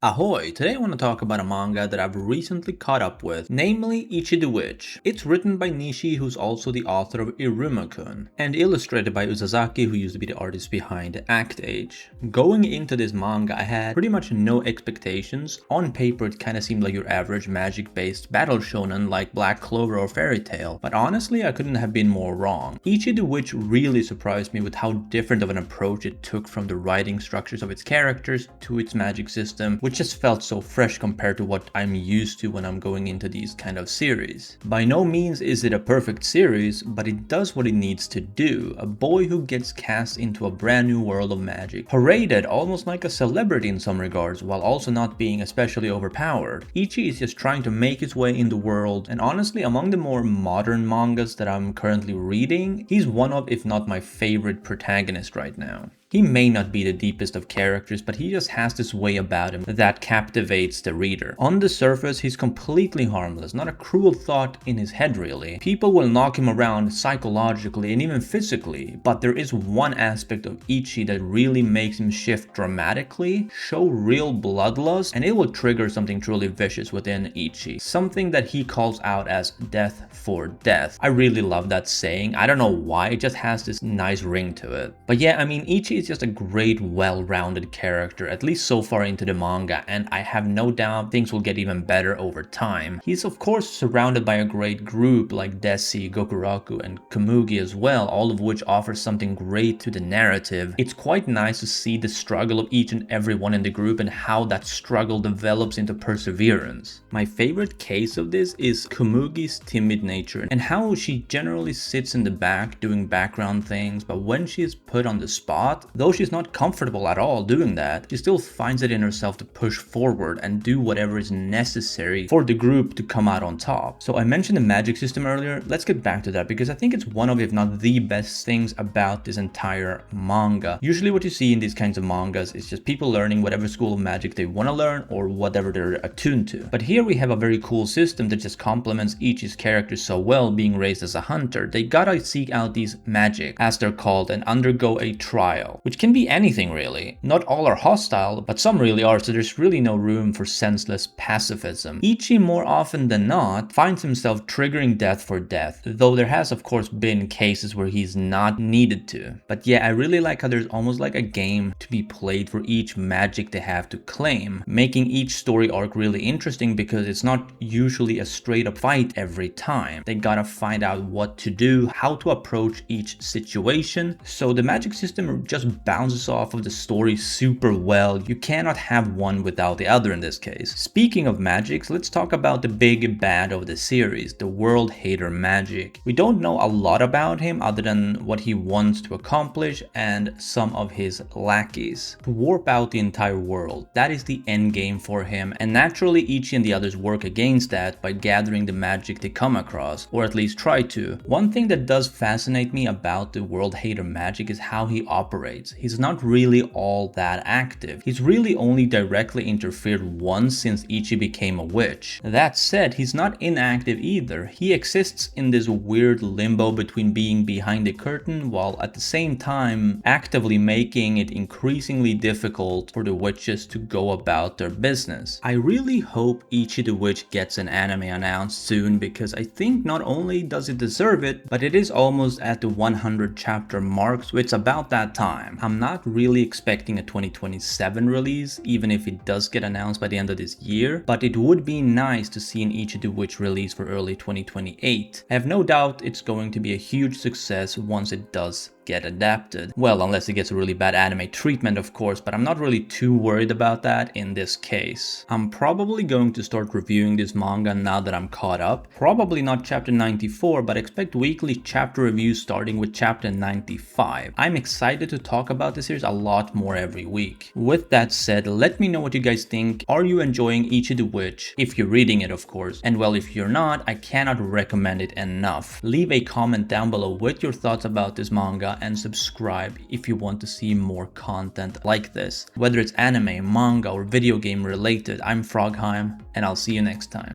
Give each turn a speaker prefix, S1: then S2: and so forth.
S1: Ahoy! Today I want to talk about a manga that I've recently caught up with, namely Ichi the Witch. It's written by Nishi, who's also the author of Iruma-kun, and illustrated by Usazaki, who used to be the artist behind Act Age. Going into this manga, I had pretty much no expectations. On paper, it kinda seemed like your average magic-based battle shonen like Black Clover or Fairy Tail, but honestly, I couldn't have been more wrong. Ichi the Witch really surprised me with how different of an approach it took from the writing structures of its characters to its magic system, which just felt so fresh compared to what I'm used to when I'm going into these kind of series. By no means is it a perfect series, but it does what it needs to do. A boy who gets cast into a brand new world of magic, paraded almost like a celebrity in some regards, while also not being especially overpowered. Ichi is just trying to make his way in the world, and honestly, among the more modern mangas that I'm currently reading, he's one of, if not my favorite protagonist right now. He may not be the deepest of characters, but he just has this way about him that captivates the reader. On the surface, he's completely harmless, not a cruel thought in his head really. People will knock him around psychologically and even physically, but there is one aspect of Ichi that really makes him shift dramatically, show real bloodlust, and it will trigger something truly vicious within Ichi. Something that he calls out as death for death. I really love that saying. I don't know why, it just has this nice ring to it. But yeah, I mean, Ichi is just a great, well-rounded character, at least so far into the manga, and I have no doubt things will get even better over time. He's of course surrounded by a great group like Desi, Gokuraku, and Kumugi as well, all of which offers something great to the narrative. It's quite nice to see the struggle of each and every one in the group and how that struggle develops into perseverance. My favorite case of this is Kumugi's timid nature and how she generally sits in the back doing background things, but when she is put on the spot, though she's not comfortable at all doing that, she still finds it in herself to push forward and do whatever is necessary for the group to come out on top. So I mentioned the magic system earlier, let's get back to that because I think it's one of, if not the best things about this entire manga. Usually what you see in these kinds of mangas is just people learning whatever school of magic they want to learn or whatever they're attuned to. But here we have a very cool system that just complements Ichi's character so well, being raised as a hunter. They gotta seek out these magic, as they're called, and undergo a trial, which can be anything really. Not all are hostile, but some really are, so there's really no room for senseless pacifism. Ichi, more often than not, finds himself triggering death for death, though there has of course been cases where he's not needed to. But yeah, I really like how there's almost like a game to be played for each magic they have to claim, making each story arc really interesting because it's not usually a straight up fight every time. They gotta find out what to do, how to approach each situation, so the magic system just bounces off of the story super well. You cannot have one without the other in this case. Speaking of magics, let's talk about the big bad of the series, the World Hater Magic. We don't know a lot about him other than what he wants to accomplish and some of his lackeys. To warp out the entire world, that is the end game for him, and naturally Ichi and the others work against that by gathering the magic they come across, or at least try to. One thing that does fascinate me about the World Hater Magic is how he operates. He's not really all that active. He's really only directly interfered once since Ichi became a witch. That said, he's not inactive either. He exists in this weird limbo between being behind the curtain while at the same time actively making it increasingly difficult for the witches to go about their business. I really hope Ichi the Witch gets an anime announced soon because I think not only does it deserve it, but it is almost at the 100 chapter mark, so it's about that time. I'm not really expecting a 2027 release, even if it does get announced by the end of this year, but it would be nice to see an Ichi the Witch release for early 2028. I have no doubt it's going to be a huge success once it does get adapted. Well, unless it gets a really bad anime treatment, of course, but I'm not really too worried about that in this case. I'm probably going to start reviewing this manga now that I'm caught up. Probably not chapter 94, but expect weekly chapter reviews starting with chapter 95. I'm excited to talk about this series a lot more every week. With that said, let me know what you guys think. Are you enjoying Ichi the Witch? If you're reading it, of course. And well, if you're not, I cannot recommend it enough. Leave a comment down below with your thoughts about this manga and subscribe if you want to see more content like this. Whether it's anime, manga, or video game related, I'm Frogheim, and I'll see you next time.